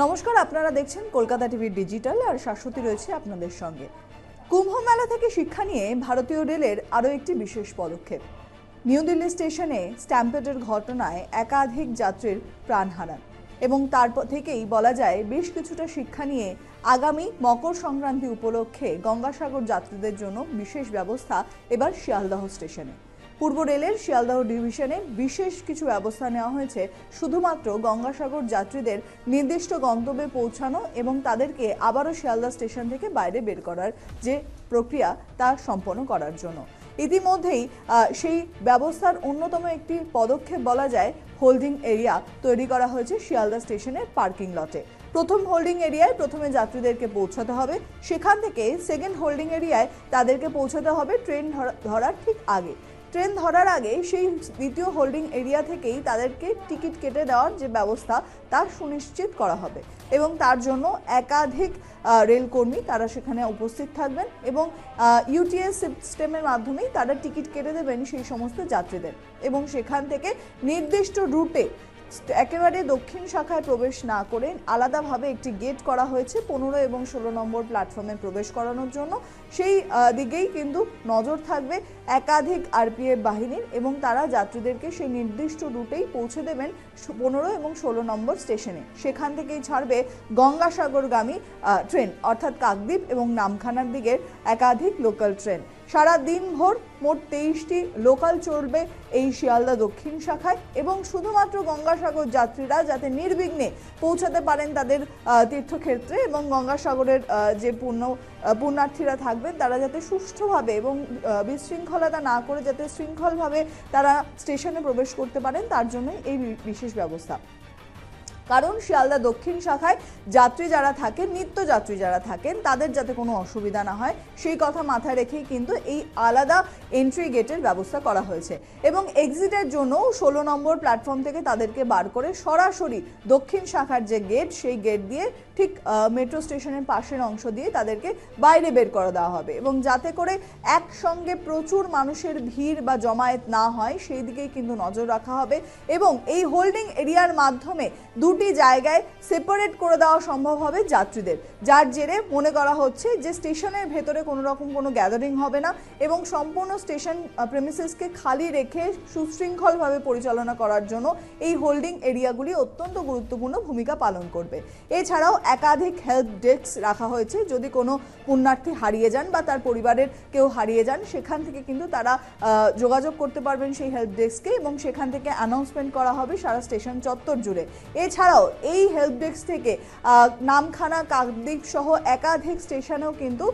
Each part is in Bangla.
নমস্কার, আপনারা দেখছেন কলকাতা টিভি ডিজিটাল আর শাশ্বতী রয়েছে আপনাদের সঙ্গে। কুম্ভ মেলা থেকে শিক্ষা নিয়ে ভারতীয় রেলের আরও একটি বিশেষ পদক্ষেপ। নিউ দিল্লি স্টেশনে স্ট্যাম্পেডের ঘটনায় একাধিক যাত্রীর প্রাণ হারান এবং তারপর থেকেই বলা যায় বেশ কিছুটা শিক্ষা নিয়ে আগামী মকর সংক্রান্তি উপলক্ষে গঙ্গাসাগর যাত্রীদের জন্য বিশেষ ব্যবস্থা এবার শিয়ালদহ স্টেশনে। পূর্ব রেলের শিয়ালদহ ডিভিশনে বিশেষ কিছু ব্যবস্থা নেওয়া হয়েছে শুধুমাত্র গঙ্গাসাগর যাত্রীদের নির্দিষ্ট গন্তব্যে পৌঁছানো এবং তাদেরকে আবারও শিয়ালদহ স্টেশন থেকে বাইরে বের করার যে প্রক্রিয়া তা সম্পন্ন করার জন্য। ইতিমধ্যেই সেই ব্যবস্থার অন্যতম একটি পদক্ষেপ বলা যায় হোল্ডিং এরিয়া তৈরি করা হয়েছে শিয়ালদহ স্টেশনের পার্কিং লটে। প্রথম হোল্ডিং এরিয়ায় প্রথমে যাত্রীদেরকে পৌঁছাতে হবে, সেখান থেকে সেকেন্ড হোল্ডিং এরিয়ায় তাদেরকে পৌঁছাতে হবে ট্রেন ধরার ঠিক আগে। ট্রেন ধরার আগে সেই দ্বিতীয় হোল্ডিং এরিয়া থেকেই তাদেরকে টিকিট কেটে দেওয়ার যে ব্যবস্থা তা সুনিশ্চিত করা হবে এবং তার জন্য একাধিক রেলকর্মী তারা সেখানে উপস্থিত থাকবেন এবং ইউটিএস সিস্টেমের মাধ্যমেই তারা টিকিট কেটে দেবেন সেই সমস্ত যাত্রীদের এবং সেখান থেকে নির্দিষ্ট রুটে একেবারে দক্ষিণ শাখায় প্রবেশ না করে আলাদাভাবে একটি গেট করা হয়েছে 15 এবং 16 নম্বর প্ল্যাটফর্মে প্রবেশ করানোর জন্য। সেই দিকেই কিন্তু নজর থাকবে একাধিক আরপিএফ বাহিনীর এবং তারা যাত্রীদেরকে সেই নির্দিষ্ট রুটেই পৌঁছে দেবেন 15 এবং 16 নম্বর স্টেশনে। সেখান থেকেই ছাড়বে গঙ্গাসাগরগামী ট্রেন, অর্থাৎ কাকদ্বীপ এবং নামখানার দিকের একাধিক লোকাল ট্রেন। সারা দিন ভোর মোট 23টি লোকাল চলবে এই শিয়ালদা দক্ষিণ শাখায় এবং শুধুমাত্র গঙ্গাসাগর যাত্রীরা যাতে নির্বিঘ্নে পৌঁছাতে পারেন তাদের তীর্থক্ষেত্রে এবং গঙ্গাসাগরের যে পুণ্যার্থীরা থাকবেন তারা যাতে সুষ্ঠুভাবে এবং বিশৃঙ্খলতা না করে যাতে শৃঙ্খলভাবে তারা স্টেশনে প্রবেশ করতে পারেন তার জন্যই এই বিশেষ ব্যবস্থা। কারণ শিয়ালদা দক্ষিণ শাখায় যাত্রী যারা থাকেন, নিত্যযাত্রী যারা থাকেন, তাদের যাতে কোনো অসুবিধা না হয় সেই কথা মাথায় রেখেই কিন্তু এই আলাদা এন্ট্রি গেটের ব্যবস্থা করা হয়েছে এবং এক্সিটের জন্য 16 নম্বর প্ল্যাটফর্ম থেকে তাদেরকে বার করে সরাসরি দক্ষিণ শাখার যে গেট সেই গেট দিয়ে ঠিক মেট্রো স্টেশনের পাশের অংশ দিয়ে তাদেরকে বাইরে বের করে দেওয়া হবে এবং যাতে করে একসঙ্গে প্রচুর মানুষের ভিড় বা জমায়েত না হয় সেই দিকেই কিন্তু নজর রাখা হবে এবং এই হোল্ডিং এরিয়ার মাধ্যমে দুটি জায়গায় সেপারেট করে দেওয়া সম্ভব হবে যাত্রীদের, যার জেরে মনে করা হচ্ছে যে স্টেশনের ভেতরে কোনো রকম কোনো গ্যাদারিং হবে না এবং সম্পূর্ণ স্টেশন প্রেমিসেসকে খালি রেখে সুশৃঙ্খলভাবে পরিচালনা করার জন্য এই হোল্ডিং এরিয়াগুলি অত্যন্ত গুরুত্বপূর্ণ ভূমিকা পালন করবে। এছাড়াও একাধিক হেল্প ডেস্ক রাখা হয়েছে, যদি কোনো পুণ্যার্থী হারিয়ে যান বা তার পরিবারের কেউ হারিয়ে যান সেখান থেকে কিন্তু তারা যোগাযোগ করতে পারবেন সেই হেল্প ডেস্কে এবং সেখান থেকে অ্যানাউন্সমেন্ট করা হবে সারা স্টেশন চত্বর জুড়ে। এছাড়াও এই হেল্প ডেস্ক থেকে নামখানা, কাকদ্বীপ সহ একাধিক স্টেশনেও কিন্তু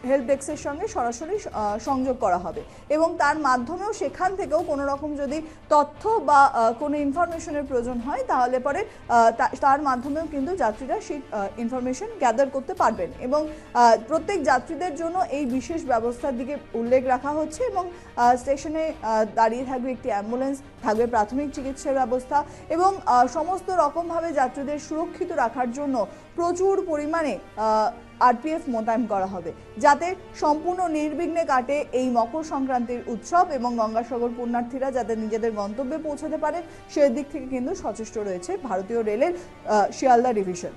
হেল্প ডেস্কের সঙ্গে সরাসরি সংযোগ করা হবে এবং তার মাধ্যমেও সেখান থেকেও কোনো রকম যদি তথ্য বা কোনো ইনফরমেশনের প্রয়োজন হয় তাহলে পরে তার মাধ্যমেও কিন্তু যাত্রীরা সেই ইনফরমেশন গ্যাদার করতে পারবেন এবং প্রত্যেক যাত্রীদের জন্য এই বিশেষ ব্যবস্থার দিকে উল্লেখ রাখা হচ্ছে এবং স্টেশনে দাঁড়িয়ে থাকবে একটি অ্যাম্বুলেন্স, থাকবে প্রাথমিক চিকিৎসার ব্যবস্থা এবং সমস্ত রকমভাবে যাত্রীদের সুরক্ষিত রাখার জন্য প্রচুর পরিমাণে আরপিএফ মোতায়েন করা হবে যাতে সম্পূর্ণ নির্বিঘ্নে কাটে এই মকর সংক্রান্তির উৎসব এবং গঙ্গাসাগর পুণ্যার্থীরা যাতে নিজেদের গন্তব্যে পৌঁছাতে পারেন সেদিক থেকে কিন্তু সচেষ্ট রয়েছে ভারতীয় রেলের শিয়ালদা ডিভিশন।